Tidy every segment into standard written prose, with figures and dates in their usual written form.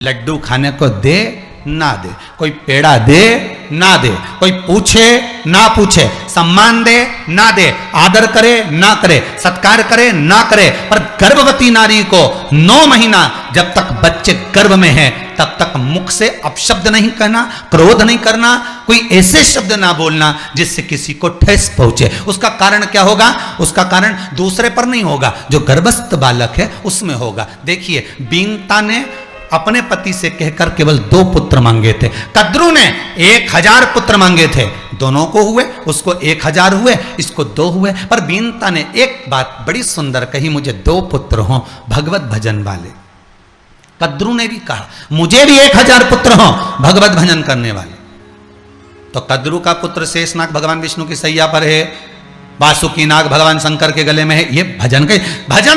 लड्डू खाने को दे ना दे, कोई पेड़ा दे ना दे, कोई पूछे ना पूछे, सम्मान दे ना दे, आदर करे ना करे, सत्कार करे ना करे, पर गर्भवती नारी को 9 महीना जब तक बच्चे गर्भ में है तब तक मुख से अपशब्द नहीं कहना, क्रोध नहीं करना, कोई ऐसे शब्द ना बोलना जिससे किसी को ठेस पहुंचे। उसका कारण क्या होगा? उसका कारण दूसरे पर नहीं होगा, जो गर्भस्थ बालक है उसमें होगा। देखिए, बीनता ने अपने पति से कहकर केवल 2 पुत्र मांगे थे, कद्रू ने 1000 पुत्र मांगे थे, दोनों को हुए, उसको 1000 हुए, इसको 2 हुए। पर बीनता ने एक बात बड़ी सुंदर कही, मुझे 2 पुत्र हों भगवत भजन वाले। कद्रू ने भी कहा मुझे भी 1000 पुत्र हों भगवत भजन करने वाले। तो कद्रू का पुत्र शेषनाग भगवान विष्णु की सैया पर है, वासुकी नाग भगवान शंकर के गले में है। ये भजन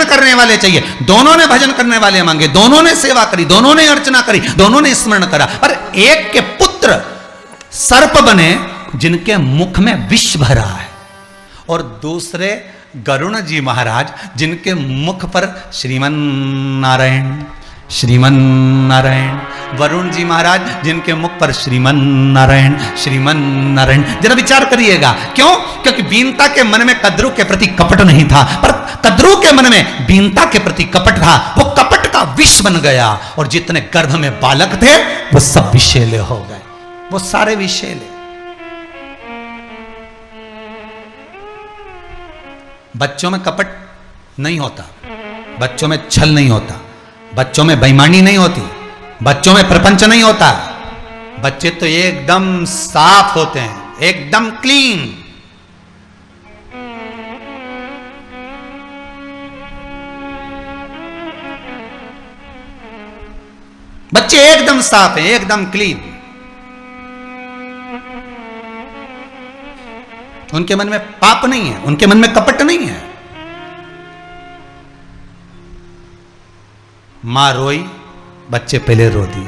करने वाले चाहिए। दोनों ने भजन करने वाले मांगे, दोनों ने सेवा करी, दोनों ने अर्चना करी, दोनों ने स्मरण करा। पर एक के पुत्र सर्प बने जिनके मुख में विष भरा है, और दूसरे गरुण जी महाराज जिनके मुख पर श्रीमन नारायण श्रीमन नारायण, वरुण जी महाराज जिनके मुख पर श्रीमन नारायण श्रीमन नारायण। जरा विचार करिएगा, क्यों? क्योंकि बीनता के मन में कद्रू के प्रति कपट नहीं था, पर कद्रू के मन में बीनता के प्रति कपट था। वो कपट का विष बन गया, और जितने गर्भ में बालक थे वो सब विषैले हो गए, वो सारे विषैले। बच्चों में कपट नहीं होता, बच्चों में छल नहीं होता, बच्चों में बेईमानी नहीं होती, बच्चों में प्रपंच नहीं होता। बच्चे तो एकदम साफ होते हैं, एकदम क्लीन। बच्चे एकदम साफ हैं, एकदम क्लीन। उनके मन में पाप नहीं है, उनके मन में कपट नहीं है। मां रोई, बच्चे पहले रो दिए,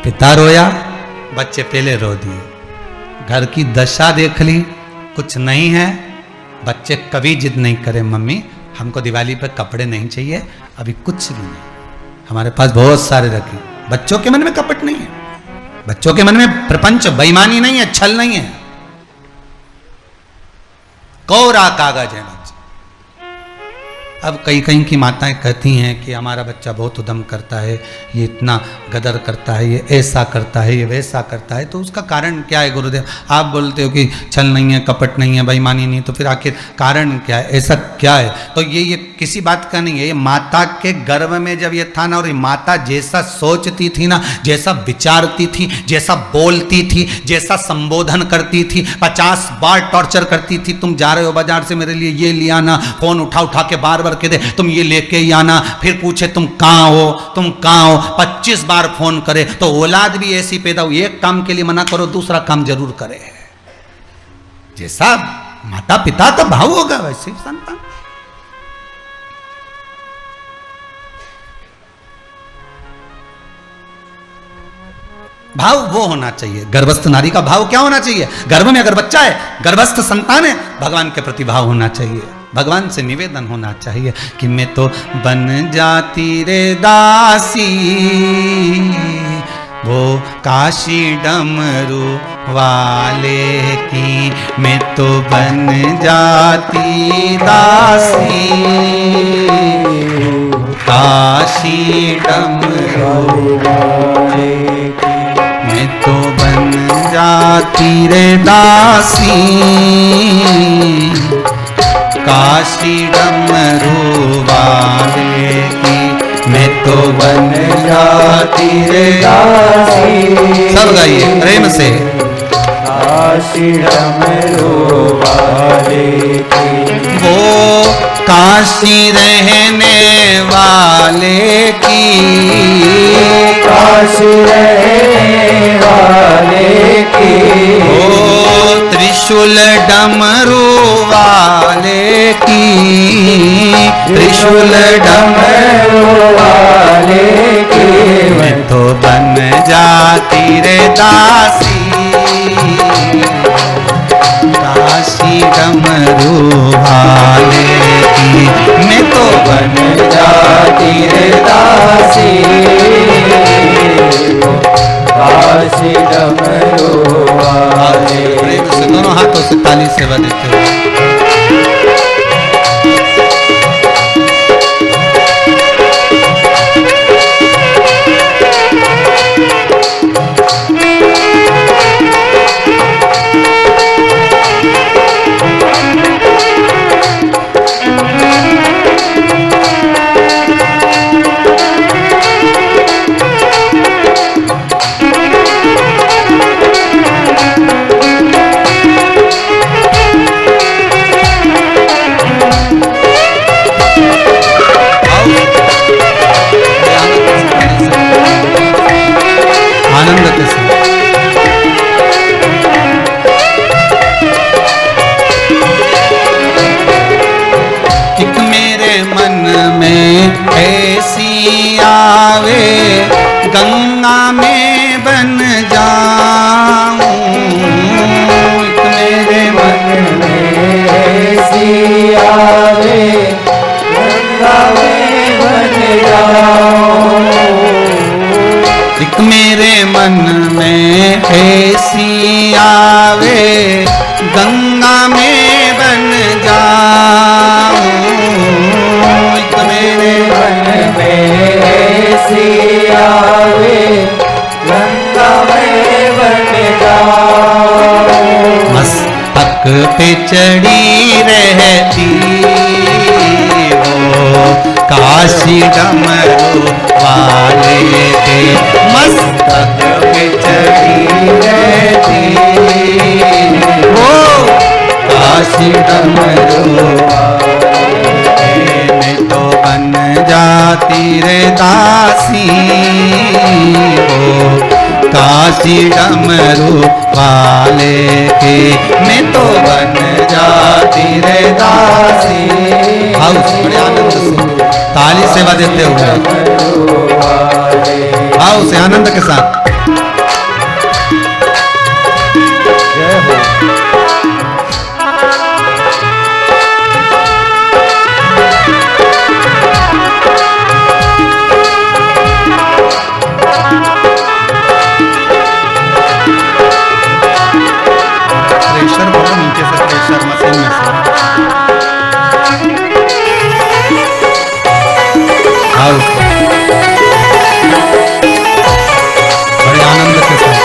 पिता रोया, बच्चे पहले रो दिए। घर की दशा देख ली, कुछ नहीं है, बच्चे कभी जिद नहीं करे मम्मी हमको दिवाली पर कपड़े नहीं चाहिए, अभी कुछ भी नहीं, हमारे पास बहुत सारे रखे। बच्चों के मन में कपट नहीं है, बच्चों के मन में प्रपंच बेईमानी नहीं है, छल नहीं है, कोरा कागज है बच्चे। अब कई कई की माताएं कहती हैं कि हमारा बच्चा बहुत उद्यम करता है, ये इतना गदर करता है, ये ऐसा करता है, ये वैसा करता है। तो उसका कारण क्या है गुरुदेव? आप बोलते हो कि छल नहीं है, कपट नहीं है, बेईमानी नहीं, तो फिर आखिर कारण क्या है, ऐसा क्या है? तो ये किसी बात का नहीं है, ये माता के गर्भ में जब ये था ना, और ये माता जैसा सोचती थी ना, जैसा विचारती थी, जैसा बोलती थी, जैसा संबोधन करती थी, 50 बार टॉर्चर करती थी। तुम जा रहे हो बाजार से, मेरे लिए ये लिया ना, फोन उठा के बार के दे, तुम ये लेके ही आना, फिर पूछे तुम कहां हो, तुम कहां हो, 25 बार फोन करे। तो औलाद भी ऐसी पैदा हुई, एक काम के लिए मना करो दूसरा काम जरूर करे। जैसा माता पिता का भाव होगा वैसे संतान। भाव वो होना चाहिए, गर्भस्थ नारी का भाव क्या होना चाहिए? गर्भ में अगर बच्चा है, गर्भस्थ संतान है, भगवान के प्रति भाव होना चाहिए, भगवान से निवेदन होना चाहिए कि मैं तो बन जाती रे दासी, वो काशी डमरू वाले की, मैं तो बन जाती दासी, काशी डमरू वाले की, मैं तो बन जाती रे दासी, काशी डमरू वाले की, मैं तो बन जाती रे दासी। सब गाइए प्रेम से। काशी डमरू वाले की, वो काशी रहने वाले की, काशी रहने वाले की, ओ त्रिशूल डमरू वाले की, त्रिशूल डमरू वाले की, मैं तो बन जाती रे दासी, काशी डमरू वाले की, मैं तो बन जाती रे दासी। आनंद के साथ। एक मेरे मन में ऐसी आवे, गंगा में बन जाऊं। एक मेरे मन में ऐसी आवे, गंगा में बन जाऊं। एक मेरे मन में ऐसी आवे, गंगा में बन जाऊं। एक मेरे मन में ऐसी आवे, गंगा में बन जाऊं। मस्तक पे चढ़ी रहती हो काशी डमरू वाले के, मस्तक पे चढ़ी रहती हो काशी डमरू वाले में, तो बन जाती रे दासी हो काशी डमरू वाले के, मैं तो बन जाती रे दासी। हाउस बड़े आनंद से ताली सेवा देते हुए हाउस आनंद के साथ। प्रेशर बोलो नीचे से, प्रेशर मशीन में से। बड़े आनंद के साथ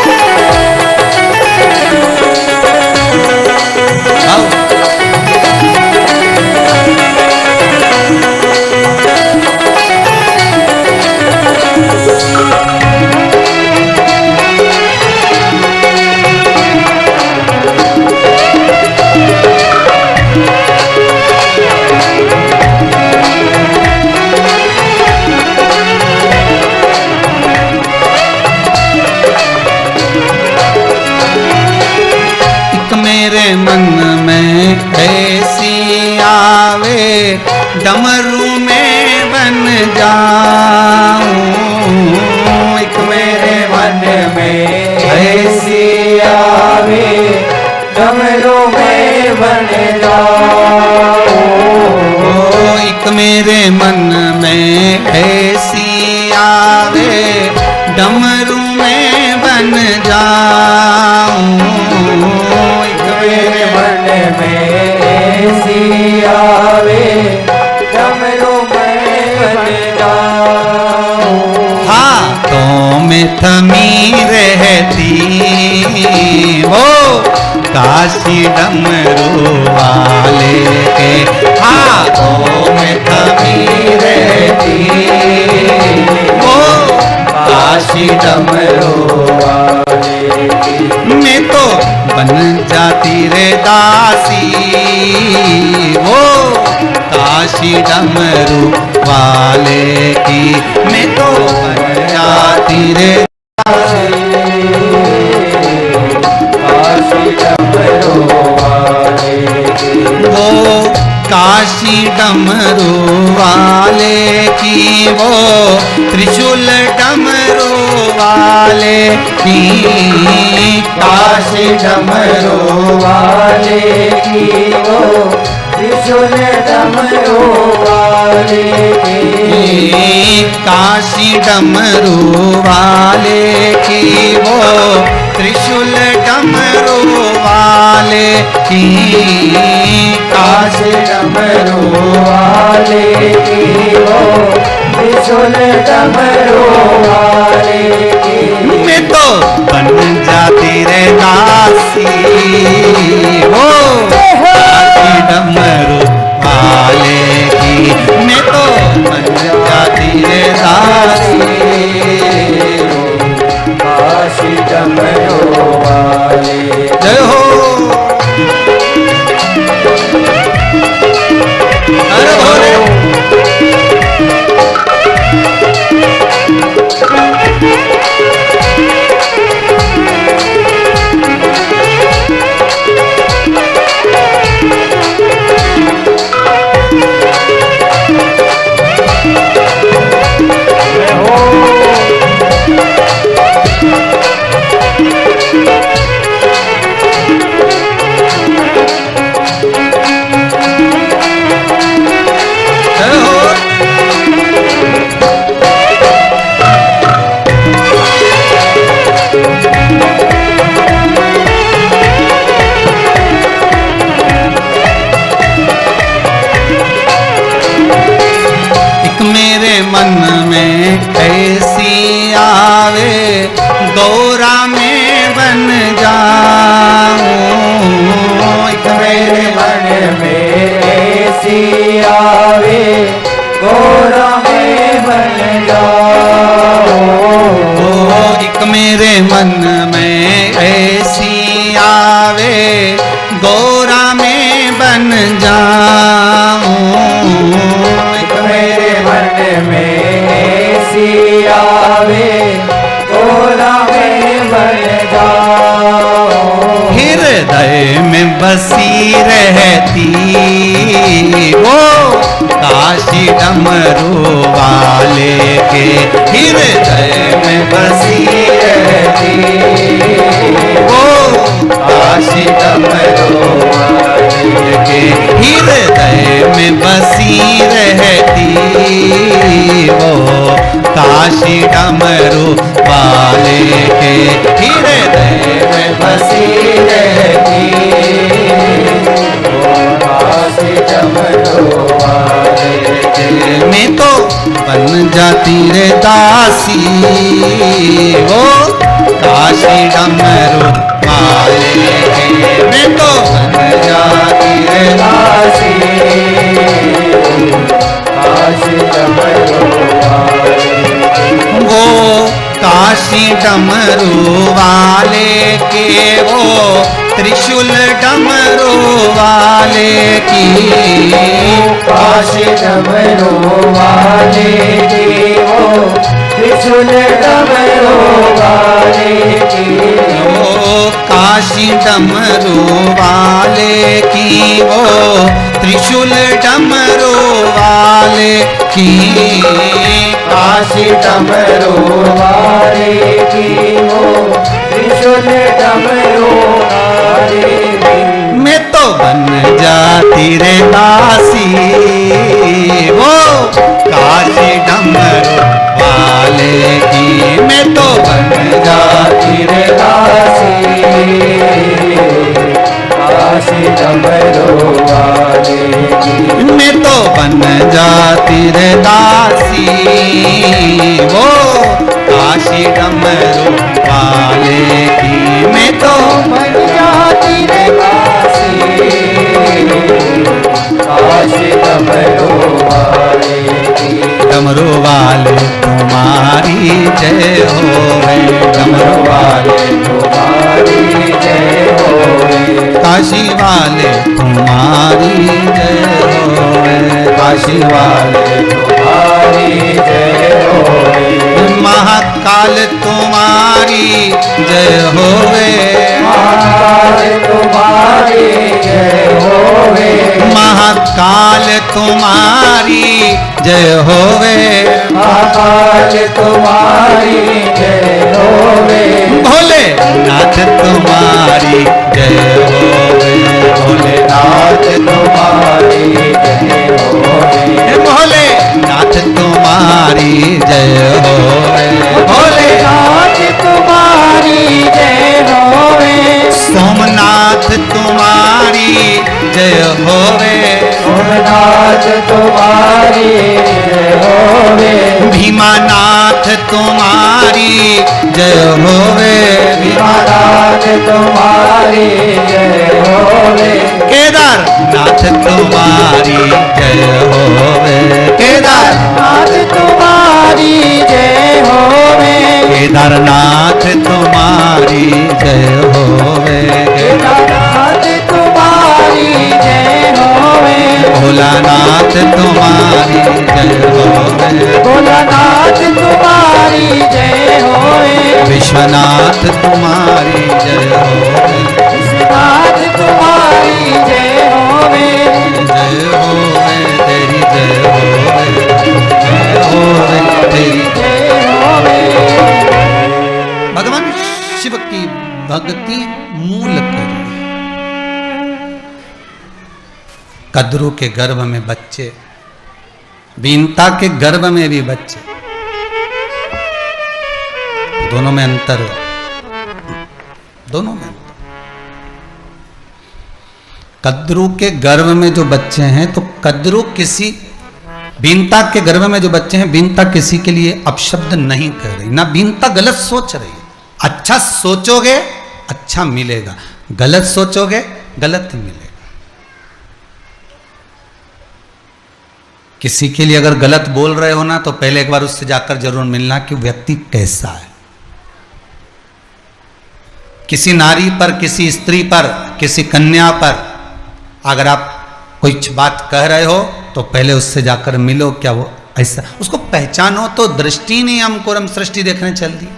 मेरे मन में ऐसी आवे, डमरू में बन जाऊं। एक मेरे मन में ऐसी आवे, डमरू में बन जाऊं। एक मेरे मन में ऐसी आवे, डमरू में बन जाऊं। मेरे मन में ऐसी आवे, डमरू में बन जाऊं। हाथों में थमी रहती वो काशी डमरू वाले के, हाथों में थमी रहती वो काशी डमरू वाले की, मैं तो बन जाती रे दासी वो काशी डमरू वाले की, मैं तो बन जाती रे दासी काशी डमरू वाले की। वो काशी डमरू वाले की, वो त्रिशूल डमरू वाले की, काशी डमरू वाले की, वो त्रिशूल डमरू वाले की, काशी डमरू वाले की, वो त्रिशूल डमरू वाले की, काशी डमरू वाले की, वो त्रिशूल डमरू वाले की, मैं तो बन जाती रे दासी हो काशी डमरू वाले की, मैं तो बन जाती रे दासी काशी डमरू वाले। जय हो। अरे गौरा में बन जाऊं। एक मेरे मन में ऐसी आवे गौरा में बन जाऊं। एक मेरे मन में ऐसी आवे गौरा में बन जाऊं। एक मेरे मन में ऐसी आवे गौरा में बन जाऊं। हृदय में बसी रहती वो काशी डमरू वाले के, हृदय में बसी रहती वो काशी डमरू वाले के, हृदय में बसी रहती वो काशी डमरू वाले के, हृदय में बसी रहती वो काशी डमरू वाले के। मैं तो बन जाती रे दासी वो काशी डमरू वाले के, मैं तो बन जाती रे दासी काशी डमरू वाले वो काशी डमरू वाले के, वो त्रिशूल डमरू वाले की, काशी डमरू वाले की, वो त्रिशूल डमरू वाले की, वो काशी डमरू वाले की, वो त्रिशूल डमरू वाले की, काशी डमरू वाले की, वो त्रिशूल डमरू वाले की। मैं तो बन जाती रे दासी वो काशी डमरू वाले की, मैं तो बन जाती रे दासी काशी डमरू वाले की। मैं तो बन जाती रे दासी वो काशी डमरू वाले की, मैं तो बन जाती रे काशी काशी डमरू वाले की। डमरू वाले तुम्हारी जय होवे, डमरू वाले तुम्हारी जय होवे, काशी वाले तुम्हारी जय होवे, काशी वाले तुम्हारी जय होवे, महाकाल तुम्हारी जय होवे, महाकाल तुम्हारी जय होवे, महाकाल तुम्हारी जय होवे, महाकाल तुम्हारी जय होवे, भोले नाथ तुम्हारी जय होवे, भोले नाथ तुम्हारी जय होवे, भोले नाथ तुम्हारी जय होवे, भोले नाथ तुम्हारी जय होवे, सोमनाथ तुम्हारी जय होवे, सोमनाथ तुम्हारी जय होवे, भीमानाथ तुम्हारी जय होवे, भीमानाथ तुम्हारी जय होवे, केदारनाथ तुम्हारी जय होवे, केदारनाथ तुम्हारी जय होवे, केदारनाथ तुम्हारी जय होवे, केदारनाथ तुम्हारी जय होवे, भोलानाथ तुम्हारी जय होवे, भोलानाथ तुम्हारी जय होवे, विश्वनाथ तुम्हारी जय होवे, विश्वनाथ तुम्हारी जय होवे, जय होवे तेरी जय होवे, जय होवे तेरी। जय होवे। भगवान शिव की भक्ति मूल करिए। कद्रू के गर्भ में बच्चे, बीनता के गर्भ में भी बच्चे, दोनों में अंतर है, दोनों में अंतर। कद्रू के गर्भ में जो बच्चे हैं, तो कद्रू किसी, बीनता के गर्भ में जो बच्चे हैं, बीनता किसी के लिए अपशब्द नहीं कर रही, ना बीनता गलत सोच रही है, अच्छा सोचोगे अच्छा मिलेगा, गलत सोचोगे गलत मिलेगा। किसी के लिए अगर गलत बोल रहे हो ना तो पहले एक बार उससे जाकर जरूर मिलना कि व्यक्ति कैसा है। किसी नारी पर, किसी स्त्री पर, किसी कन्या पर अगर आप कुछ बात कह रहे हो तो पहले उससे जाकर मिलो, क्या वो ऐसा, उसको पहचानो। तो दृष्टि नहीं हमको, हम सृष्टि देखने चल दी।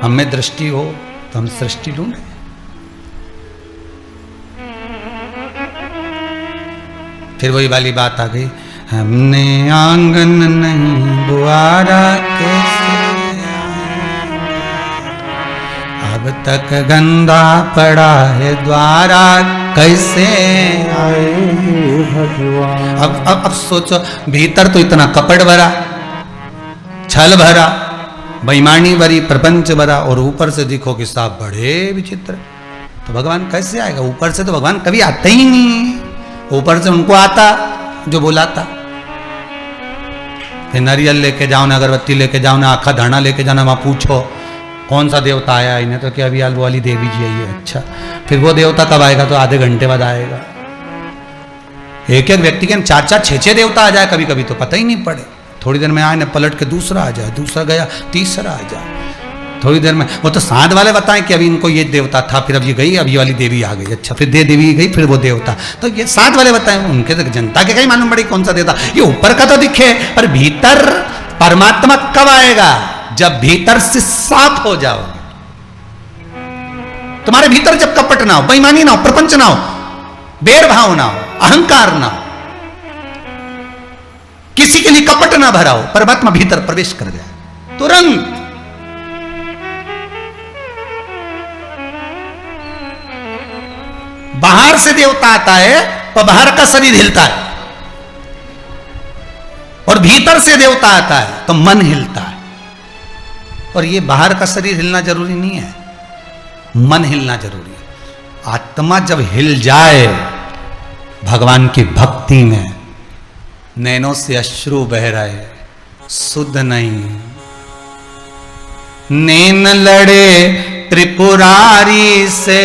हमें दृष्टि हो तो हम सृष्टि ढूंढे। फिर वही वाली बात आ गई, हमने आंगन नहीं बुआरा कैसे अब तक गंदा पड़ा है द्वारा कैसे आए भगवान। अब सोचो, भीतर तो इतना कपट भरा, छल भरा, बेईमानी भरी, प्रपंच भरा, और ऊपर से देखो कि साहब बड़े विचित्र, तो भगवान कैसे आएगा? ऊपर से तो भगवान कभी आते ही नहीं, ऊपर से उनको आता जो बुलाता। फिर नारियल लेके जाओ ना, अगरबत्ती लेके जाओ ना, आखा धाना लेके जाना, वहां पूछो कौन सा देवता आया, इन्हें तो क्या अभी वो वाली देवी जी आई है। अच्छा, फिर वो देवता कब आएगा? तो आधे घंटे बाद आएगा। एक एक व्यक्ति के 4-4, 6-6 देवता आ जाए कभी कभी तो पता ही नहीं पड़े। थोड़ी देर में आए ना, पलट के दूसरा आ जाए, दूसरा गया, तीसरा आ जाए, थोड़ी देर में। वो तो साथ वाले बताएं कि अभी इनको ये देवता था, फिर अब ये गई, अब ये वाली देवी आ गई। अच्छा, फिर देवी गई, फिर वो देवता। तो ये साथ वाले बताएं, उनके तो जनता के कहीं मालूम पड़ी कौन सा देवता। ये ऊपर का तो दिखे, पर भीतर परमात्मा कब आएगा? जब भीतर से साफ हो जाओगे। तुम्हारे भीतर जब कपट ना हो, बेईमानी ना हो, प्रपंच ना हो, भेदभाव ना हो, अहंकार ना हो, किसी के लिए कपट ना भरा हो, परमात्मा भीतर प्रवेश कर जाए तुरंत। बाहर से देवता आता है तो बाहर का शरीर हिलता है, और भीतर से देवता आता है तो मन हिलता है। और ये बाहर का शरीर हिलना जरूरी नहीं है, मन हिलना जरूरी है। आत्मा जब हिल जाए भगवान की भक्ति में, नैनों से अश्रु बह रहे, सुध नहीं, नैन लड़े त्रिपुरारी से,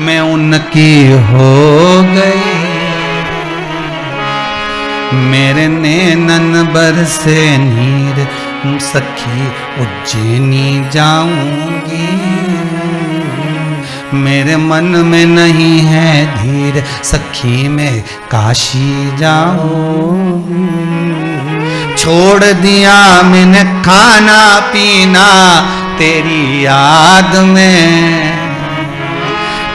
मैं उनकी हो गई, मेरे नैनन बरसे नीर, सखी उज्जैनी जाऊंगी, मेरे मन में नहीं है धीर, सखी मैं काशी जाऊंगी। छोड़ दिया मैंने खाना पीना तेरी याद में,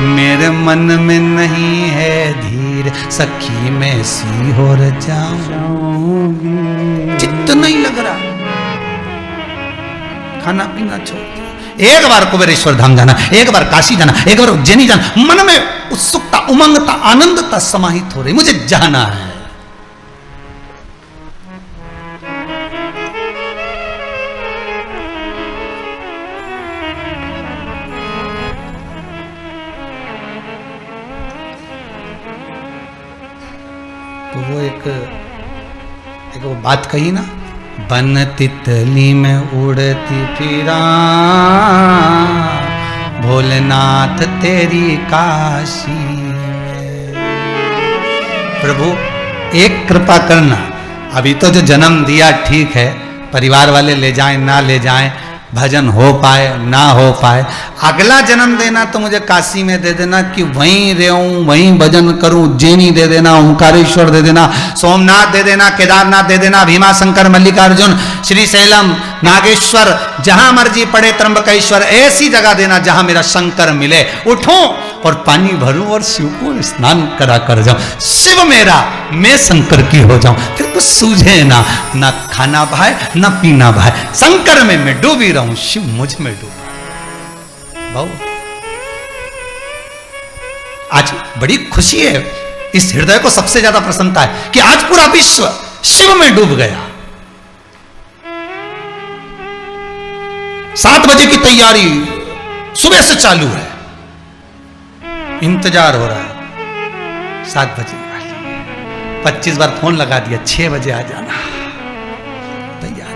मेरे मन में नहीं है धीर, सखी मैं सीहोर जाऊंगी। चित्त नहीं लग रहा, खाना पीना छोड़ दिया। एक बार कुबेरेश्वर धाम जाना, एक बार काशी जाना, एक बार उज्जैनी जाना, मन में उत्सुकता, उमंगता, आनंदता समाहित हो रही, मुझे जाना है। तो वो एक वो बात कही ना, बन तितली में उड़ती फिरा, भोलेनाथ तेरी काशी में। प्रभु एक कृपा करना, अभी तो जो जन्म दिया ठीक है, परिवार वाले ले जाएं ना ले जाएं, भजन हो पाए ना हो पाए, अगला जन्म देना तो मुझे काशी में दे देना कि वहीं रहूं, वहीं भजन करूं। उज्जैनी दे देना, ओंकारेश्वर दे देना, सोमनाथ दे देना, केदारनाथ दे देना, भीमाशंकर, मल्लिकार्जुन, श्रीशैलम, नागेश्वर, जहां मर्जी पड़े, त्र्यंबकेश्वर, ऐसी जगह देना जहां मेरा शंकर मिले। उठूं और पानी भरूं और शिव को स्नान करा कर जाऊं, शिव मेरा, मैं शंकर की हो जाऊं। फिर कुछ सूझे ना, ना खाना भाए ना पीना भाए, शंकर में मैं डूबी रहूं, शिव मुझ में डूबे। भाऊ आज बड़ी खुशी है, इस हृदय को सबसे ज्यादा प्रसन्नता है कि आज पूरा विश्व शिव में डूब गया। 7 बजे की तैयारी सुबह से चालू है, इंतजार हो रहा है 7 बजे वाली। 25 बार फोन लगा दिया, 6 बजे आ जाना, तैयार।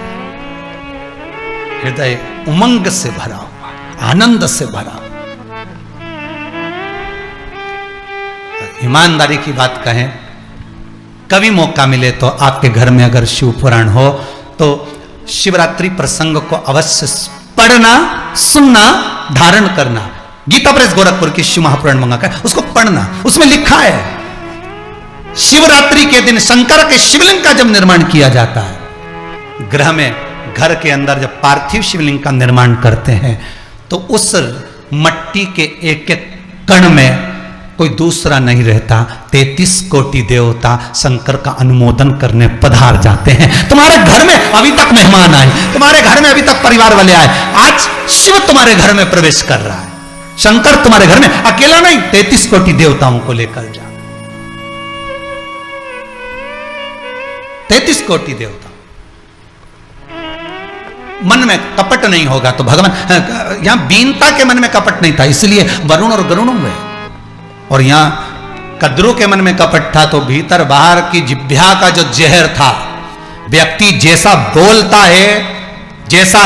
हृदय उमंग से भरा हुआ, आनंद से भरा। ईमानदारी की बात कहें, कभी मौका मिले तो आपके घर में अगर शिव पुराण हो तो शिवरात्रि प्रसंग को अवश्य पढ़ना, सुनना, धारण करना। गीता प्रेस गोरखपुर की शिव महापुराण मंगाकर उसको पढ़ना, उसमें लिखा है शिवरात्रि के दिन शंकर के शिवलिंग का जब निर्माण किया जाता है, ग्रह में घर के अंदर जब पार्थिव शिवलिंग का निर्माण करते हैं तो उस मट्टी के एक एक कण में कोई दूसरा नहीं रहता। 33 कोटि देवता शंकर का अनुमोदन करने पधार जाते हैं। तुम्हारे घर में अभी तक मेहमान आए, तुम्हारे घर में अभी तक परिवार वाले आए, आज शिव तुम्हारे घर में प्रवेश कर रहा है। शंकर तुम्हारे घर में अकेला नहीं, 33 कोटि देवताओं को लेकर जा। 33 कोटि देवता, मन में कपट नहीं होगा तो भगवान, यहां बीनता के मन में कपट नहीं था, इसलिए वरुण और गरुण हुए। और यहां कद्रू के मन में कपट था तो भीतर बाहर की जिह्वा का जो जहर था, व्यक्ति जैसा बोलता है, जैसा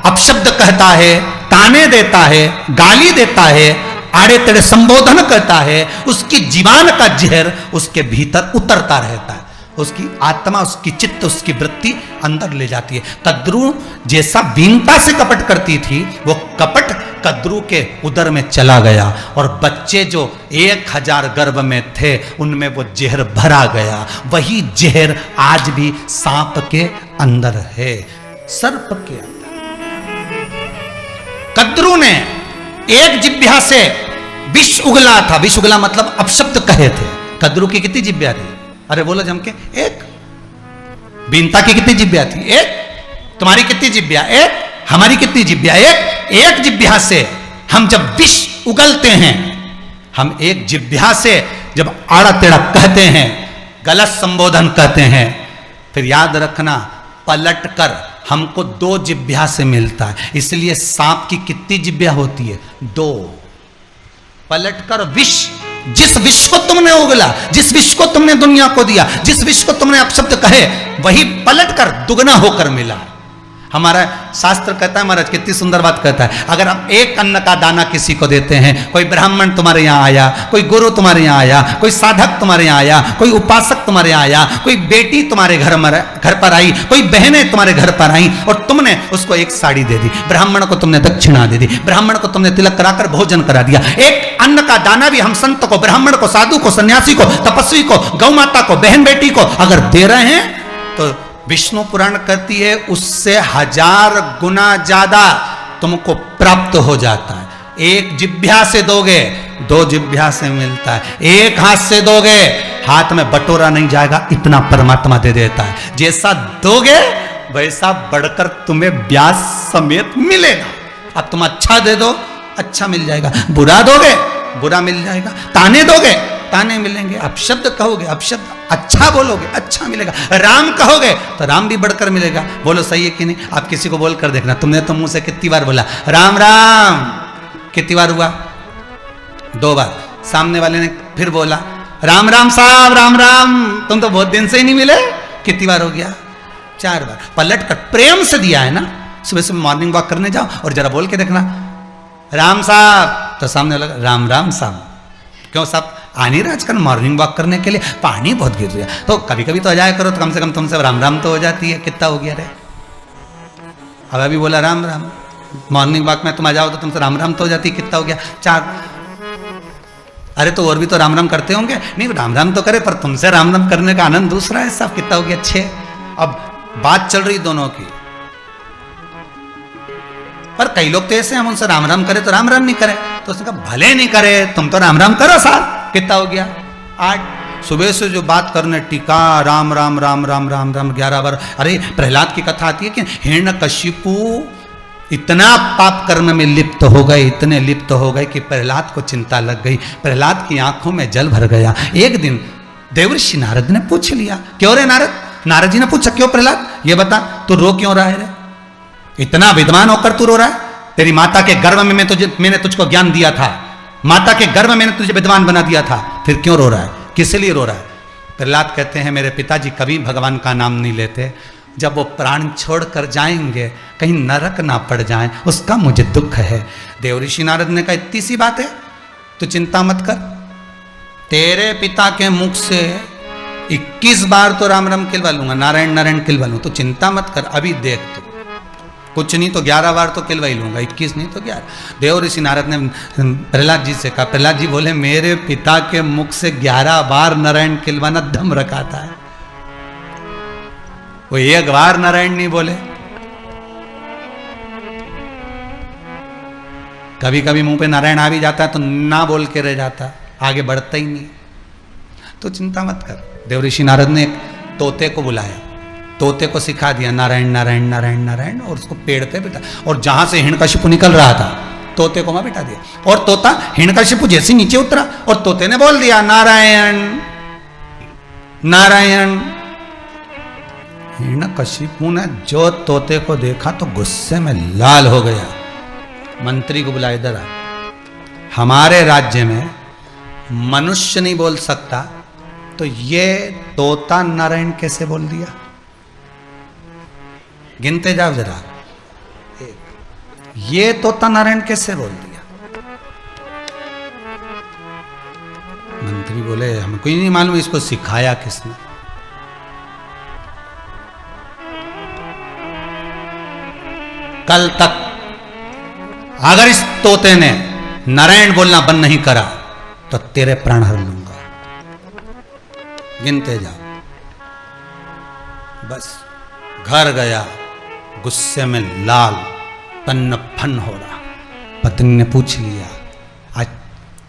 अपशब्द कहता है, ताने देता है, गाली देता है, आड़े तेड़े संबोधन करता है, उसकी जीवान का जहर उसके भीतर उतरता रहता है। उसकी आत्मा, उसकी चित्त, उसकी वृत्ति अंदर ले जाती है। कद्रू जैसा दीनता से कपट करती थी, वो कपट कद्रू के उदर में चला गया और बच्चे जो 1000 गर्भ में थे उनमें वो जहर भरा गया। वही जहर आज भी सांप के अंदर है, सर्प के अंदर। कद्रू ने एक जिह्वा से विष उगला था, विष उगला मतलब अपशब्द कहे थे। कद्रू की कितनी जिह्वा थी? अरे बोलो जम के, एक। बीनता की कितनी जिह्वा थी? एक। तुम्हारी कितनी जिह्वा? एक। हमारी कितनी जिह्वा? एक। एक जिह्वा से हम जब विष उगलते हैं, हम एक जिह्वा से जब आड़ा टेढ़ा कहते हैं, गलत संबोधन कहते हैं, फिर याद रखना पलट कर हमको 2 जिह्वा से मिलता है। इसलिए सांप की कितनी जिह्वा होती है? 2। पलट कर विष, जिस विष को तुमने उगला, जिस विष को तुमने दुनिया को दिया, जिस विष को तुमने अपशब्द कहे, वही पलट कर दुगना होकर मिला। हमारा शास्त्र कहता है, महाराज कितनी सुंदर बात कहता है, अगर हम एक अन्न का दाना किसी को देते हैं, कोई ब्राह्मण तुम्हारे यहाँ आया, कोई गुरु तुम्हारे यहाँ आया, कोई साधक तुम्हारे यहाँ आया, कोई उपासक तुम्हारे यहाँ आया, कोई बेटी तुम्हारे घर पर आई, कोई बहनें तुम्हारे घर पर आई और तुमने उसको एक साड़ी दे दी, ब्राह्मण को तुमने दक्षिणा दे दी, ब्राह्मण को तुमने तिलक कराकर भोजन करा दिया। एक अन्न का दाना भी हम संत को, ब्राह्मण को, साधु को, सन्यासी को, तपस्वी को, गौ माता को, बहन बेटी को अगर दे रहे हैं तो विष्णु पुराण कहती है उससे 1000 गुना ज्यादा तुमको प्राप्त हो जाता है। एक जिह्वा से दोगे, 2 जिह्वा से मिलता है। एक हाथ से दोगे, हाथ में बटोरा नहीं जाएगा, इतना परमात्मा दे देता है। जैसा दोगे वैसा बढ़कर तुम्हें ब्याज समेत मिलेगा। अब तुम अच्छा दे दो, अच्छा मिल जाएगा, बुरा दोगे, बुरा मिल जाएगा, ताने दोगे, ताने मिलेंगे, अपशब्द कहोगे, अपशब्द, अच्छा बोलोगे, अच्छा मिलेगा, राम कहोगे तो राम भी बढ़कर मिलेगा। बोलो सही है कि नहीं? आप किसी को बोल कर देखना, तुमने तो मुंह से कितनी बार बोला राम राम, कितनी बार हुआ? 2 बार। सामने वाले ने फिर बोला राम राम साहब, राम राम, तुम तो बहुत दिन से ही नहीं मिले, कितनी बार हो गया? 4 बार। पलट कर प्रेम से दिया है ना। सुबह सुबह मॉर्निंग वॉक करने जाओ और जरा बोल के देखना राम साहब, तो सामने वाला राम राम साहब। क्यों साहब आ नहीं रहा आजकल मॉर्निंग वॉक करने के लिए? पानी बहुत गिर रहा है, तो कभी कभी तो आ जाया करो, तो कम से कम तुमसे राम राम तो हो जाती है। कितना हो गया रे? अब अभी बोला राम राम, मॉर्निंग वॉक में तुम आ जाओ तो तुमसे राम राम तो हो जाती है। कितना हो गया? 4। अरे तो और भी तो राम राम करते होंगे? नहीं, राम राम तो करे, पर तुमसे राम राम करने का आनंद दूसरा है साहब। कितना हो गया? 6। अब बात चल रही दोनों की, पर कई लोग तो ऐसे हम उनसे राम राम करे तो राम राम नहीं करे, तो उसने कहा भले नहीं करे तुम तो राम राम करो साहब। कितना हो गया? 8। सुबह से जो बात करने टीका राम राम राम राम राम राम 11 बार। अरे प्रहलाद की कथा आती है कि हिरण्यकशिपु इतना पाप कर्म में लिप्त हो गए, इतने लिप्त हो गए कि प्रहलाद को चिंता लग गई, प्रहलाद की आंखों में जल भर गया। एक दिन देवर्षि नारद ने पूछ लिया, क्यों रे नारद? नारद जी ने पूछा क्यों प्रहलाद, ये बता तू रो क्यों रहा है रे? इतना विद्वान होकर तू रो रहा है? तेरी माता के गर्भ में मैंने तुझको ज्ञान दिया था, माता के गर्भ में मैंने तुझे विद्वान बना दिया था, फिर क्यों रो रहा है? किस लिए रो रहा है? प्रहलाद कहते हैं मेरे पिताजी कभी भगवान का नाम नहीं लेते, जब वो प्राण छोड़ कर जाएंगे कहीं नरक ना पड़ जाए उसका मुझे दुख है। देवऋषि नारद ने कहा इतनी सी बात है, तो चिंता मत कर, तेरे पिता के मुख से 21 बार तो राम राम किलवा लूंगा, नारायण नारायण किलवा लूंगा, तो चिंता मत कर, अभी देख तू, कुछ नहीं तो 11 बार तो किलवा ही लूंगा, 21 नहीं तो 11। देवऋषि नारद ने प्रहलाद जी से कहा, प्रहलाद जी बोले मेरे पिता के मुख से 11 बार नारायण किलवाना दम रखाता है, वो एक बार नारायण नहीं बोले। कभी कभी मुंह पे नारायण आ भी जाता है तो ना बोल के रह जाता, आगे बढ़ता ही नहीं। तो चिंता मत कर। देवऋषि नारद ने एक तोते को बुलाया, तोते को सिखा दिया नारायण नारायण नारायण नारायण, और उसको पेड़ पे बिठा, और जहां से हिरण्यकशिपु निकल रहा था तोते को वहां बिठा दिया, और तोता हिरण्यकशिपु जैसे नीचे उतरा और तोते ने बोल दिया नारायण नारायण। हिरण्यकशिपु ने जो तोते को देखा तो गुस्से में लाल हो गया, मंत्री को बुलाया, इधर आ, हमारे राज्य में मनुष्य नहीं बोल सकता तो ये तोता नारायण कैसे बोल दिया? गिनते जाओ जरा, ये तोता नारायण कैसे बोल दिया? मंत्री बोले हमको ही नहीं मालूम, इसको सिखाया किसने? कल तक अगर इस तोते ने नारायण बोलना बंद नहीं करा तो तेरे प्राण हर लूंगा। गिनते जाओ। बस घर गया, गुस्से में लाल, तन्न फन हो रहा। पत्नी ने पूछ लिया, आज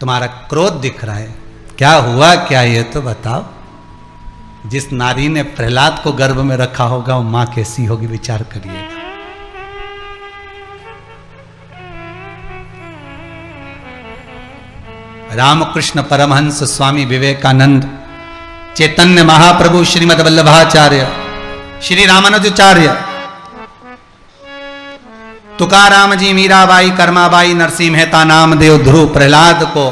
तुम्हारा क्रोध दिख रहा है, क्या हुआ क्या, ये तो बताओ। जिस नारी ने प्रहलाद को गर्भ में रखा होगा वो मां कैसी होगी, विचार करिएगा। रामकृष्ण परमहंस स्वामी विवेकानंद, चैतन्य महाप्रभु श्रीमद वल्लभाचार्य, श्री रामानुजाचार्य, तुकाराम जी, मीराबाई, कर्माबाई, नरसिंह मेहता, नामदेव, ध्रुव, प्रहलाद को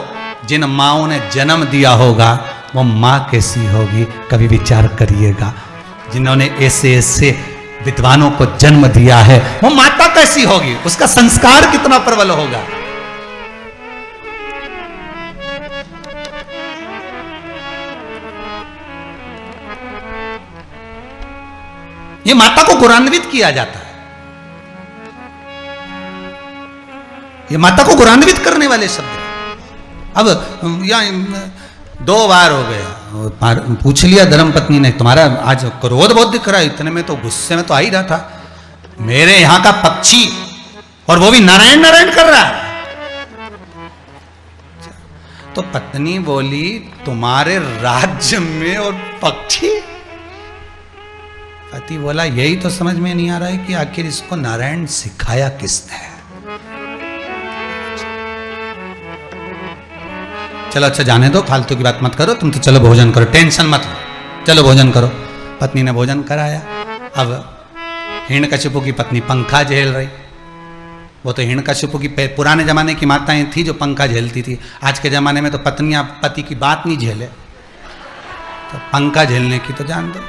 जिन माओं ने जन्म दिया होगा वो मां कैसी होगी, कभी विचार करिएगा। जिन्होंने ऐसे ऐसे विद्वानों को जन्म दिया है वो माता कैसी होगी, उसका संस्कार कितना प्रबल होगा। ये माता को गौरवान्वित किया जाता है, ये माता को गौरवान्वित करने वाले शब्द। अब यहाँ 2 बार हो गया, पूछ लिया धर्मपत्नी ने, तुम्हारा आज क्रोध बहुत दिख रहा है, इतने में तो गुस्से में तो आ ही रहा था, मेरे यहां का पक्षी और वो भी नारायण नारायण कर रहा है। तो पत्नी बोली तुम्हारे राज्य में और पक्षी? पति बोला यही तो समझ में नहीं आ रहा है कि आखिर इसको नारायण सिखाया किसने। चलो अच्छा जाने दो, फालतू की बात मत करो, तुम तो चलो भोजन करो, टेंशन मत लो, चलो भोजन करो। पत्नी ने भोजन कराया। अब हिरण्यकशिपु की पत्नी पंखा झेल रही। वो तो हिरण्यकशिपु की पुराने जमाने की माताएं थी जो पंखा झेलती थी, आज के जमाने में तो पत्नियां पति की बात नहीं झेले, तो पंखा झेलने की तो जान दो।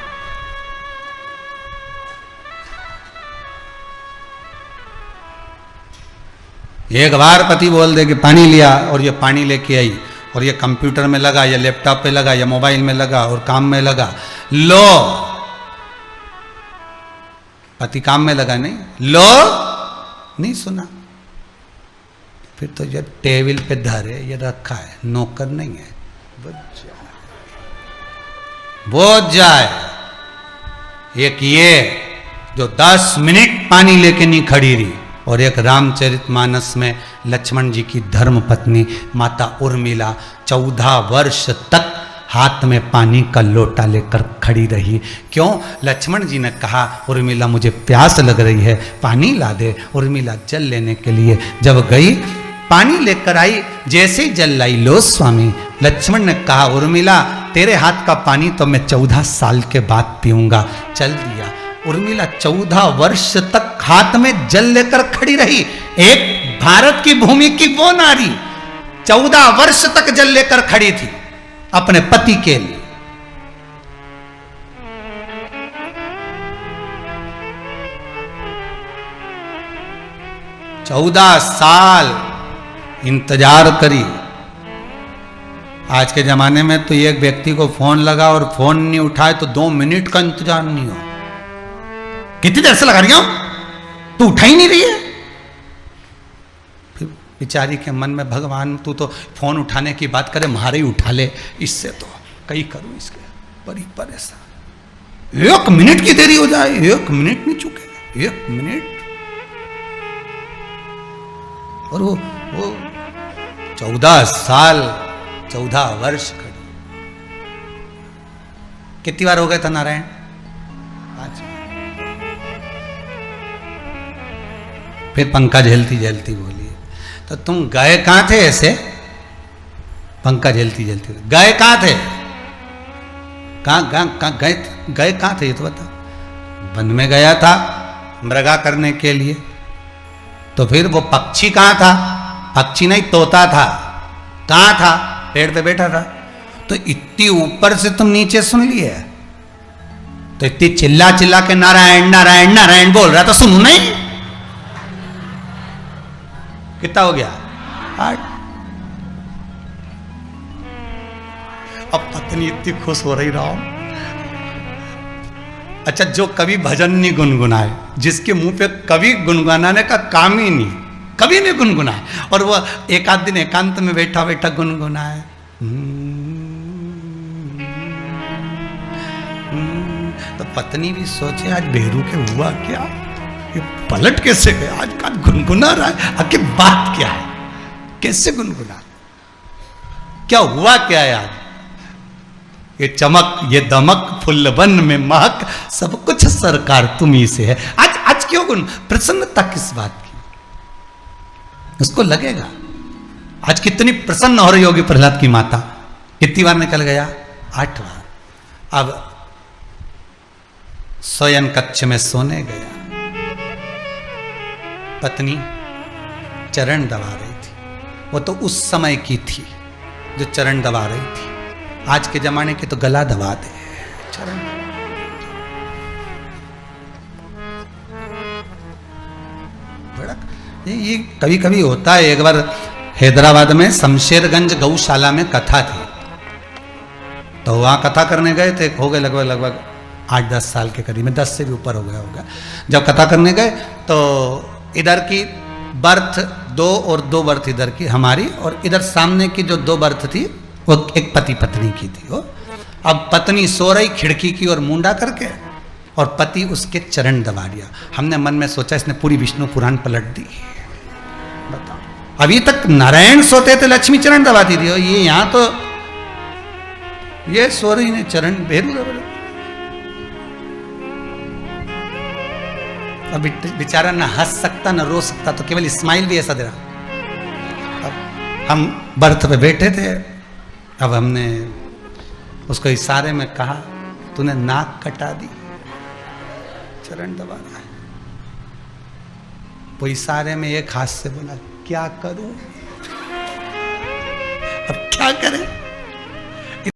एक बार पति बोल दे कि पानी लिया, और ये पानी लेके आई, और ये कंप्यूटर में लगा या लैपटॉप पे लगा या मोबाइल में लगा और काम में लगा, लो, पति काम में लगा नहीं, लो, नहीं सुना। फिर तो ये टेबल पे धरे, ये रखा है, नौकर नहीं है, बुझ जाए। एक ये जो 10 मिनट पानी लेके नहीं खड़ी रही, और एक रामचरितमानस में लक्ष्मण जी की धर्म पत्नी माता उर्मिला 14 वर्ष तक हाथ में पानी का लोटा लेकर खड़ी रही। क्यों? लक्ष्मण जी ने कहा उर्मिला मुझे प्यास लग रही है, पानी ला दे। उर्मिला जल लेने के लिए जब गई, पानी लेकर आई, जैसे ही जल लाई, लो स्वामी। लक्ष्मण ने कहा उर्मिला तेरे हाथ का पानी तो मैं 14 साल के बाद पीऊंगा। चल दिया। उर्मिला 14 वर्ष तक हाथ में जल लेकर खड़ी रही। एक भारत की भूमि की वो नारी 14 वर्ष तक जल लेकर खड़ी थी अपने पति के लिए। 14 साल इंतजार करी। आज के जमाने में तो एक व्यक्ति को फोन लगा और फोन नहीं उठाए तो 2 मिनट का इंतजार नहीं हो। कितनी देर से लगा रही हो, तू उठा ही नहीं रही है। फिर बेचारी के मन में भगवान तू तो फोन उठाने की बात करे, मारे ही उठा ले, इससे तो कई करूं इसके बड़ी परेशान। 1 मिनट की देरी हो जाए, 1 मिनट नहीं चुके, 1 मिनट। और वो 14 साल 14 वर्ष खड़ी। कितनी बार हो गए था नारायण? 5। फिर पंखा झेलती झेलती बोली, तो तुम गए कहां थे ऐसे? पंखा झेलती झेलती गए कहां थे? कहां गए कहां थे ये तो बता। वन में गया था मृगा करने के लिए। तो फिर वो पक्षी कहां था? पक्षी नहीं, तोता था। कहां था? पेड़ पे बैठा था। तो इतनी ऊपर से तुम नीचे सुन लिए, तो इतनी चिल्ला चिल्ला के नारायण नारायण नारायण बोल रहा था, सुनू नहीं? कितना हो गया? 8। अब पत्नी इतनी खुश हो रही राम। अच्छा, जो कभी भजन नहीं गुनगुनाए, जिसके मुंह पे कभी गुनगुनाने का काम ही नहीं, कभी नहीं गुनगुनाए, और वो एक आध दिन एकांत में बैठा बैठा गुनगुनाए, तो पत्नी भी सोचे आज बेरू के हुआ क्या, ये पलट कैसे गया, आज का गुनगुना रहा है, आखिर बात क्या है, कैसे गुनगुना, क्या हुआ क्या है आज? ये चमक ये दमक फुल्लवन में महक, सब कुछ सरकार तुम्ही से है। आज क्यों प्रसन्नता किस बात की? उसको लगेगा आज कितनी प्रसन्न हो रही होगी प्रहलाद की माता। कितनी बार निकल गया? 8 बार। अब शयन कक्ष में सोने गया, पत्नी चरण दबा रही थी। वो तो उस समय की थी जो चरण दबा रही थी। आज के जमाने के तो गला दबा दे चरण। ये कभी कभी होता है। एक बार हैदराबाद में शमशेरगंज गौशाला में कथा थी, तो वहां कथा करने गए थे। हो गए लगभग 8-10 साल के करीब में, 10 से भी ऊपर हो गया होगा। जब कथा करने गए तो इधर की बर्थ 2 और 2 बर्थ इधर की हमारी, और इधर सामने की जो 2 बर्थ थी वो एक पति पत्नी की थी। वो अब पत्नी सो रही खिड़की की ओर मुंडा करके, और पति उसके चरण दबा दिया। हमने मन में सोचा इसने पूरी विष्णु पुराण पलट दी। बताओ, अभी तक नारायण सोते थे लक्ष्मी चरण दबाती थी, और ये यहां तो ये सो रही ने चरण भेरू दबा। अब बेचारा ना हंस सकता ना रो सकता, तो केवल स्माइल भी ऐसा दे रहा। अब हम बर्थ पे बैठे थे, अब हमने उसको इशारे में कहा, तूने नाक कटा दी, चरण दबा रहा है। वो इशारे में एक हाथ से बोला, क्या करूं, अब क्या करें?